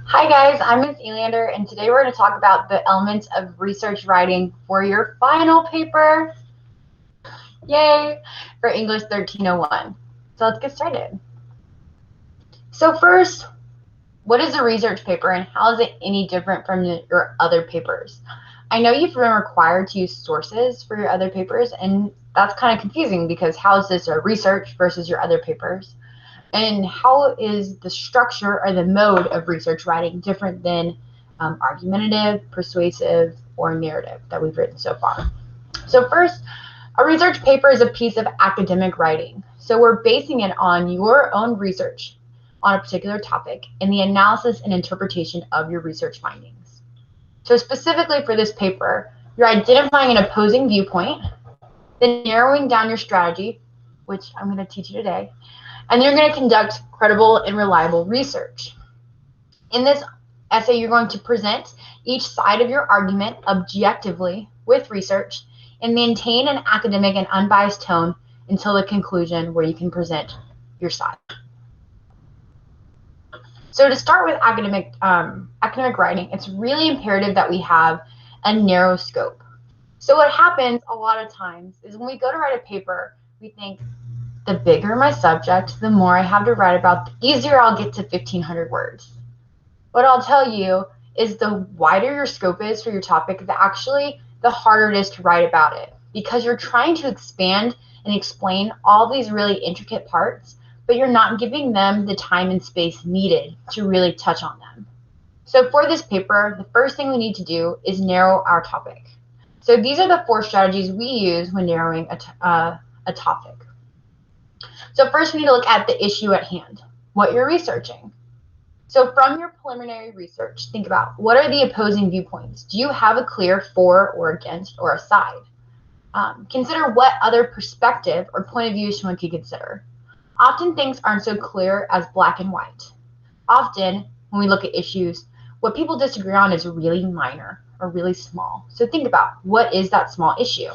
Hi guys, I'm Ms. Elander, and today we're going to talk about the elements of research writing for your final paper. Yay! For English 1301. So let's get started. So first, what is a research paper and how is it any different from your other papers? I know you've been required to use sources for your other papers, and that's kind of confusing because how is this a research versus your other papers? And how is the structure or the mode of research writing different than argumentative, persuasive, or narrative that we've written so far? So first, a research paper is a piece of academic writing. So we're basing it on your own research on a particular topic and the analysis and interpretation of your research findings. So specifically for this paper, you're identifying an opposing viewpoint, then narrowing down your strategy, which I'm going to teach you today, and you're going to conduct credible and reliable research. In this essay, you're going to present each side of your argument objectively with research and maintain an academic and unbiased tone until the conclusion where you can present your side. So to start with academic writing, it's really imperative that we have a narrow scope. So what happens a lot of times is when we go to write a paper, we think, the bigger my subject, the more I have to write about, the easier I'll get to 1,500 words. What I'll tell you is the wider your scope is for your topic, the harder it is to write about it, because you're trying to expand and explain all these really intricate parts, but you're not giving them the time and space needed to really touch on them. So for this paper, the first thing we need to do is narrow our topic. So these are the 4 strategies we use when narrowing a topic. So first we need to look at the issue at hand, what you're researching. So from your preliminary research, think about what are the opposing viewpoints? Do you have a clear for or against or a side? Consider what other perspective or point of view someone could consider. Often things aren't so clear as black and white. Often when we look at issues, what people disagree on is really minor or really small. So think about what is that small issue?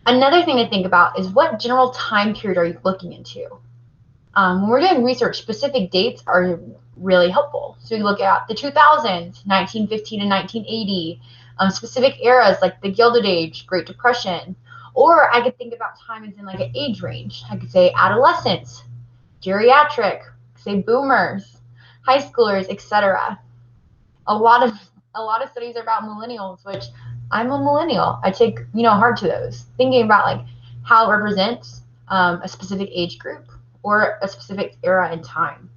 Another thing to think about is what general time period are you looking into? When we're doing research, specific dates are really helpful. So you look at the 2000s, 1915 and 1980, specific eras like the Gilded Age, Great Depression, or I could think about time as in like an age range. I could say adolescents, geriatric, say boomers, high schoolers, etc. A lot of studies are about millennials, which I'm a millennial. I take heart to those, thinking about like how it represents a specific age group or a specific era in time.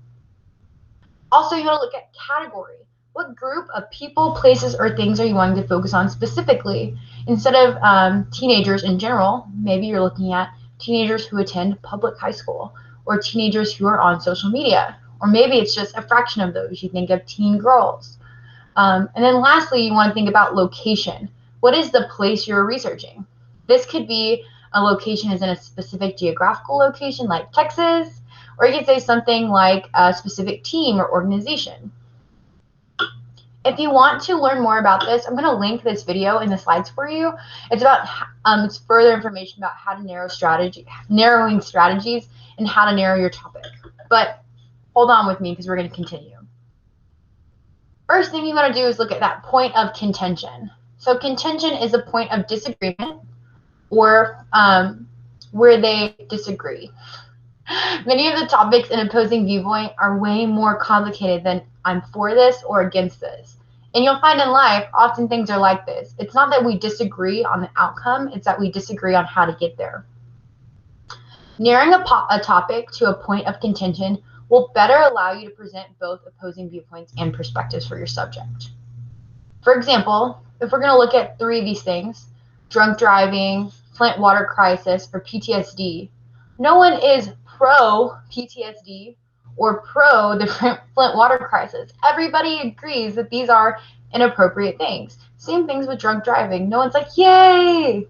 Also, you want to look at category. What group of people, places, or things are you wanting to focus on specifically? Instead of teenagers in general, maybe you're looking at teenagers who attend public high school or teenagers who are on social media. Or maybe it's just a fraction of those. You think of teen girls. And then lastly, you want to think about location. What is the place you're researching? This could be a location is in a specific geographical location like Texas, or you could say something like a specific team or organization. If you want to learn more about this, I'm going to link this video in the slides for you. It's about it's further information about how to narrowing strategies and how to narrow your topic. But hold on with me because we're going to continue. First thing you want to do is look at that point of contention. So contention is a point of disagreement or where they disagree. Many of the topics in opposing viewpoint are way more complicated than I'm for this or against this. And you'll find in life, often things are like this. It's not that we disagree on the outcome, it's that we disagree on how to get there. Narrowing a topic to a point of contention will better allow you to present both opposing viewpoints and perspectives for your subject. For example, if we're going to look at 3 of these things, drunk driving, Flint water crisis, or PTSD, no one is pro-PTSD or pro the Flint water crisis. Everybody agrees that these are inappropriate things. Same things with drunk driving. No one's like, yay,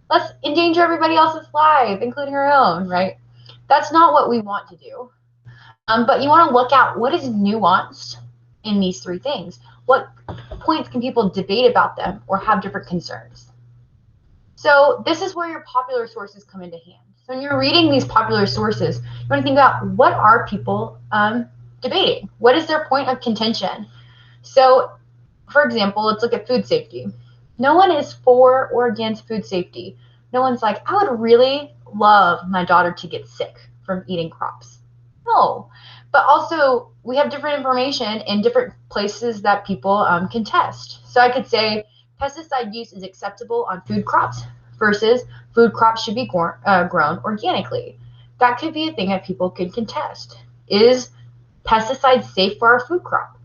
let's endanger everybody else's life, including our own, right? That's not what we want to do. But you want to look at what is nuanced in these 3 things. What points can people debate about them or have different concerns? So this is where your popular sources come into hand. So when you're reading these popular sources, you want to think about what are people debating. What is their point of contention? So, for example, let's look at food safety. No one is for or against food safety. No one's like, I would really love my daughter to get sick from eating crops. No. But also, we have different information in different places that people can test. So I could say pesticide use is acceptable on food crops versus food crops should be grown organically. That could be a thing that people could contest. Is pesticides safe for our food crop?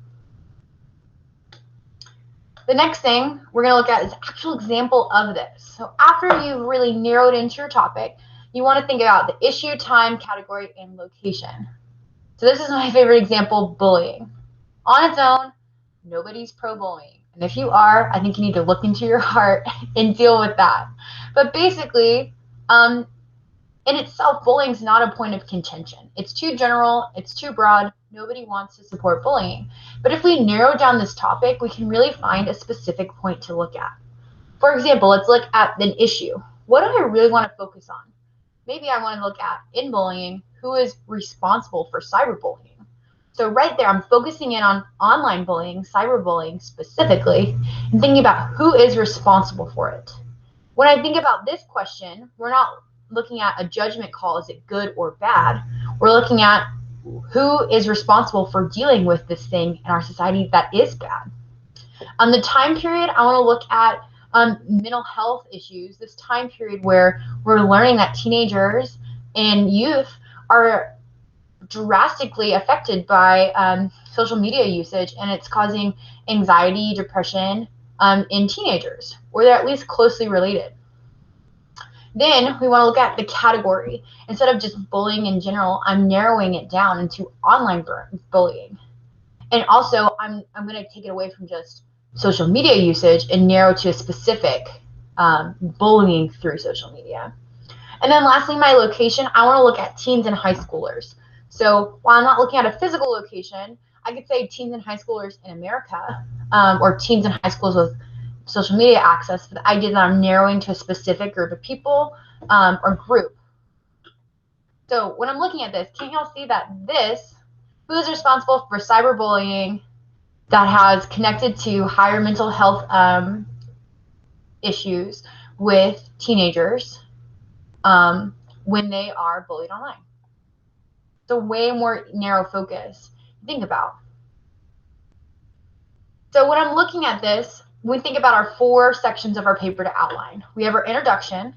The next thing we're going to look at is an actual example of this. So after you've really narrowed into your topic, you want to think about the issue, time, category, and location. So this is my favorite example, bullying. On its own, nobody's pro-bullying. And if you are, I think you need to look into your heart and deal with that. But basically, in itself, bullying is not a point of contention. It's too general. It's too broad. Nobody wants to support bullying. But if we narrow down this topic, we can really find a specific point to look at. For example, let's look at an issue. What do I really want to focus on? Maybe I want to look at, in bullying, who is responsible for cyberbullying. So right there, I'm focusing in on online bullying, cyberbullying specifically, and thinking about who is responsible for it. When I think about this question, we're not looking at a judgment call, is it good or bad? We're looking at who is responsible for dealing with this thing in our society that is bad. On the time period, I want to look at mental health issues, this time period where we're learning that teenagers and youth are drastically affected by social media usage, and it's causing anxiety, depression in teenagers, or they're at least closely related. Then we want to look at the category. Instead of just bullying in general, I'm narrowing it down into online bullying. And also, I'm going to take it away from just social media usage and narrow to a specific bullying through social media. And then lastly, my location, I want to look at teens and high schoolers. So while I'm not looking at a physical location, I could say teens and high schoolers in America, or teens and high schools with social media access, but the idea that I'm narrowing to a specific group of people or group. So when I'm looking at this, can't y'all see that this, who is responsible for cyberbullying that has connected to higher mental health issues with teenagers when they are bullied online? It's a way more narrow focus to think about. So when I'm looking at this, we think about our 4 sections of our paper to outline. We have our introduction.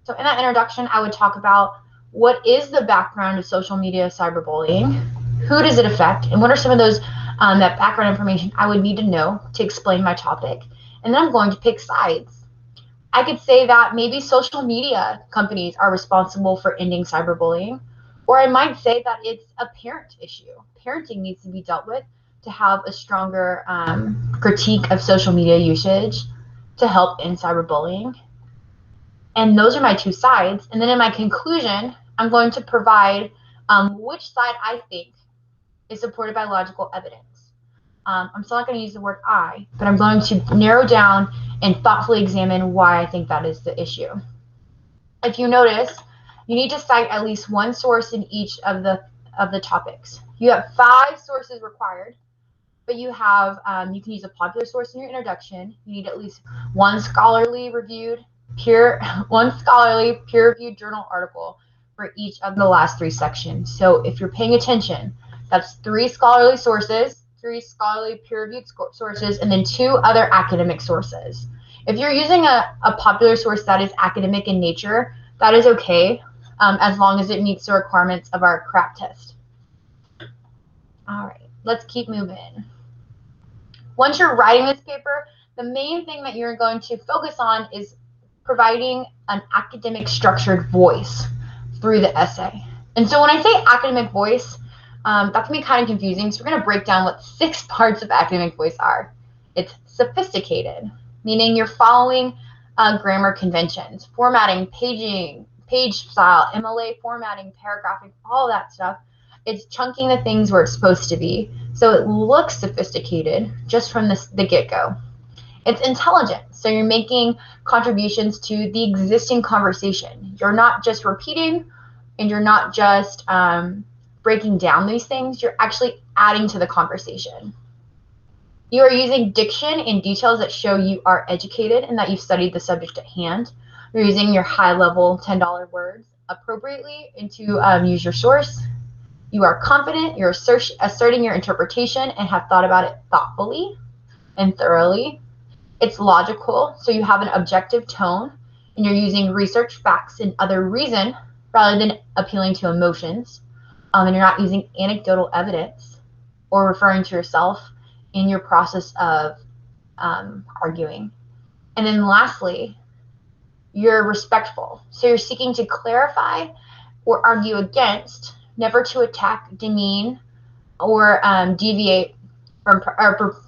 So in that introduction, I would talk about what is the background of social media cyberbullying, who does it affect, and what are some of those that background information I would need to know to explain my topic. And then I'm going to pick sides. I could say that maybe social media companies are responsible for ending cyberbullying, or I might say that it's a parent issue. Parenting needs to be dealt with to have a stronger critique of social media usage to help in cyberbullying. And those are my 2 sides. And then in my conclusion, I'm going to provide which side I think is supported by logical evidence. I'm still not going to use the word I, but I'm going to narrow down and thoughtfully examine why I think that is the issue. If you notice, you need to cite at least 1 source in each of the topics. You have 5 sources required, but you have you can use a popular source in your introduction. You need at least one scholarly peer-reviewed journal article for each of the last 3 sections. So if you're paying attention, that's 3 scholarly sources, 3 scholarly peer-reviewed sources, and then 2 other academic sources. If you're using a popular source that is academic in nature, that is okay, as long as it meets the requirements of our CRAP test. All right, let's keep moving. Once you're writing this paper, the main thing that you're going to focus on is providing an academic structured voice through the essay. And so when I say academic voice, that can be kind of confusing. So we're going to break down what 6 parts of academic voice are. It's sophisticated, meaning you're following grammar conventions, formatting, paging, page style, MLA formatting, paragraphing, all that stuff. It's chunking the things where it's supposed to be, so it looks sophisticated just from the get-go. It's intelligent, so you're making contributions to the existing conversation. You're not just repeating, and you're not just breaking down these things, you're actually adding to the conversation. You are using diction and details that show you are educated and that you've studied the subject at hand. You're using your high-level $10 words appropriately and to use your source. You are confident, you're asserting your interpretation and have thought about it thoughtfully and thoroughly. It's logical, so you have an objective tone, and you're using research, facts, and other reason rather than appealing to emotions. And you're not using anecdotal evidence or referring to yourself in your process of arguing. And then lastly, you're respectful. So you're seeking to clarify or argue against, never to attack, demean, or deviate from, or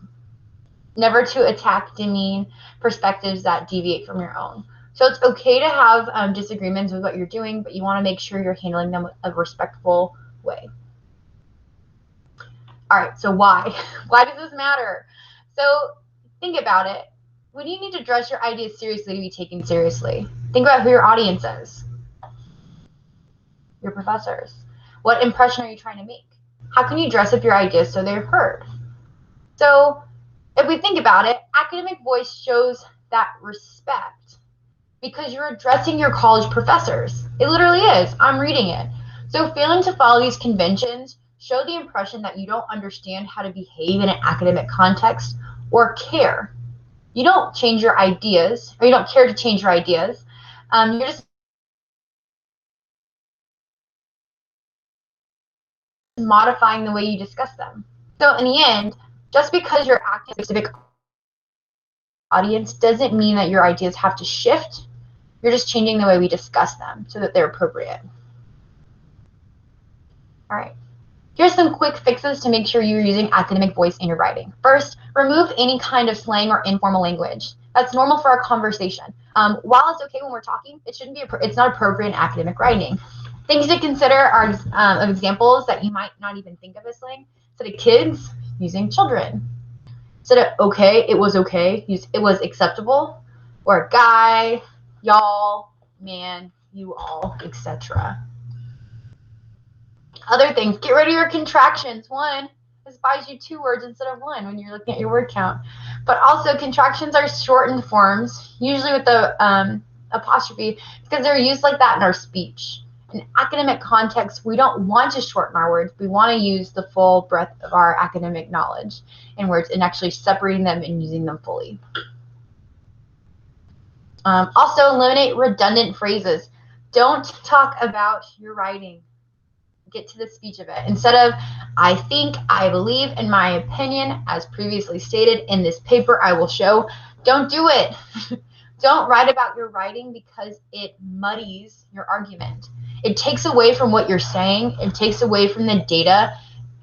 never to attack, demean perspectives that deviate from your own. So it's okay to have disagreements with what you're doing, but you want to make sure you're handling them with a respectful way. All right, so why? Why does this matter? So think about it. When you need to address your ideas seriously to be taken seriously, think about who your audience is. Your professors. What impression are you trying to make? How can you dress up your ideas so they're heard? So if we think about it, academic voice shows that respect because you're addressing your college professors. It literally is. I'm reading it. So failing to follow these conventions show the impression that you don't understand how to behave in an academic context or care. You don't change your ideas, or you don't care to change your ideas. You're just modifying the way you discuss them. So in the end, just because you're acting in a specific audience doesn't mean that your ideas have to shift. You're just changing the way we discuss them so that they're appropriate. All right. Here's some quick fixes to make sure you're using academic voice in your writing. First, remove any kind of slang or informal language. That's normal for a conversation. While it's okay when we're talking, it's not appropriate in academic writing. Things to consider are of examples that you might not even think of as slang. Instead of kids, using children. Instead of okay, it was okay, use it was acceptable. Or guy, y'all, man, you all, etc. Other things, get rid of your contractions. One, this buys you 2 words instead of 1 when you're looking at your word count. But also, contractions are shortened forms, usually with the apostrophe, because they're used like that in our speech. In academic context, we don't want to shorten our words. We want to use the full breadth of our academic knowledge in words and actually separating them and using them fully. Also, eliminate redundant phrases. Don't talk about your writing. Get to the speech of it. Instead of, I think, I believe, in my opinion, as previously stated in this paper I will show, don't do it. Don't write about your writing because it muddies your argument. It takes away from what you're saying. It takes away from the data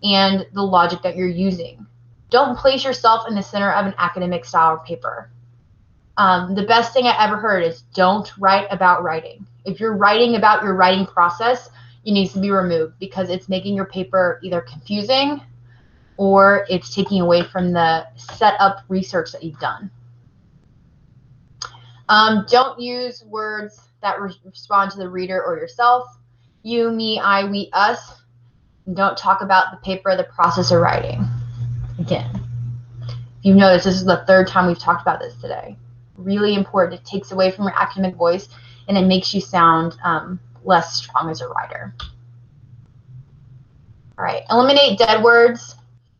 and the logic that you're using. Don't place yourself in the center of an academic style paper. The best thing I ever heard is don't write about writing. If you're writing about your writing process, it needs to be removed because it's making your paper either confusing or it's taking away from the set up research that you've done. Don't use words that respond to the reader or yourself. You, me, I, we, us. Don't talk about the paper, the process of writing. Again, if you've noticed, this is the 3rd time we've talked about this today. Really important. It takes away from your academic voice and it makes you sound less strong as a writer. All right, eliminate dead words.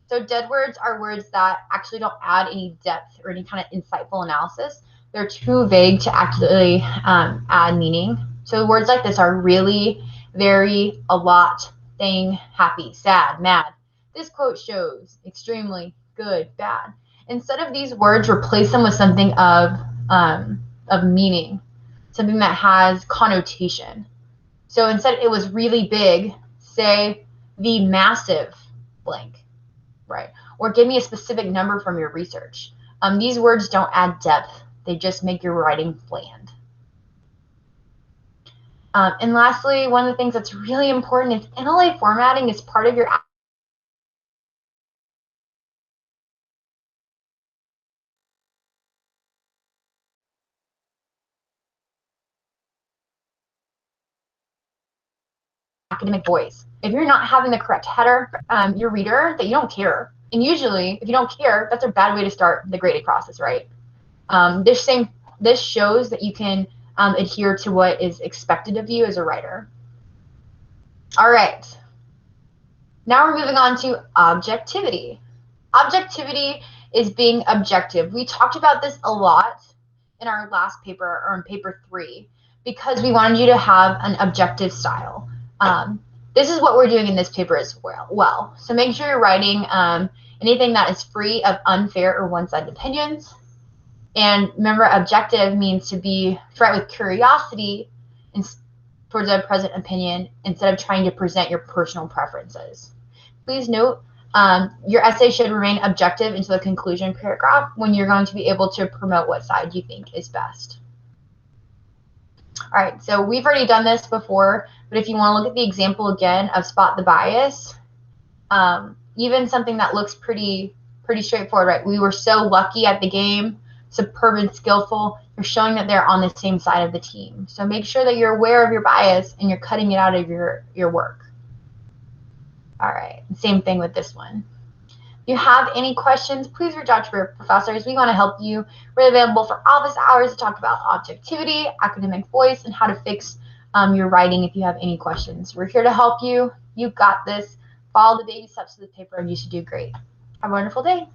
So dead words are words that actually don't add any depth or any kind of insightful analysis. They're too vague to actually add meaning. So words like this are really, very, a lot, thing, happy, sad, mad. This quote shows, extremely, good, bad. Instead of these words, replace them with something of meaning, something that has connotation. So instead, it was really big, say the massive blank, right? Or give me a specific number from your research. These words don't add depth. They just make your writing bland. And lastly, one of the things that's really important is NLA formatting is part of your academic voice. If you're not having the correct header, your reader, that you don't care. And usually, if you don't care, that's a bad way to start the grading process, right? This shows that you can adhere to what is expected of you as a writer. All right. Now we're moving on to objectivity. Objectivity is being objective. We talked about this a lot in our last paper, or in paper 3, because we wanted you to have an objective style. This is what we're doing in this paper as well. So make sure you're writing anything that is free of unfair or one-sided opinions. And remember, objective means to write with curiosity towards a present opinion instead of trying to present your personal preferences. Please note, your essay should remain objective into the conclusion paragraph when you're going to be able to promote what side you think is best. All right, so we've already done this before, but if you want to look at the example again of spot the bias, even something that looks pretty straightforward, right? We were so lucky at the game, superb and skillful. You're showing that they're on the same side of the team. So make sure that you're aware of your bias and you're cutting it out of your work. All right, same thing with this one. If you have any questions, please reach out to your professors. We want to help you. We're available for office hours to talk about objectivity, academic voice, and how to fix your writing if you have any questions. We're here to help you. You got this. Follow the baby steps of the paper and you should do great. Have a wonderful day.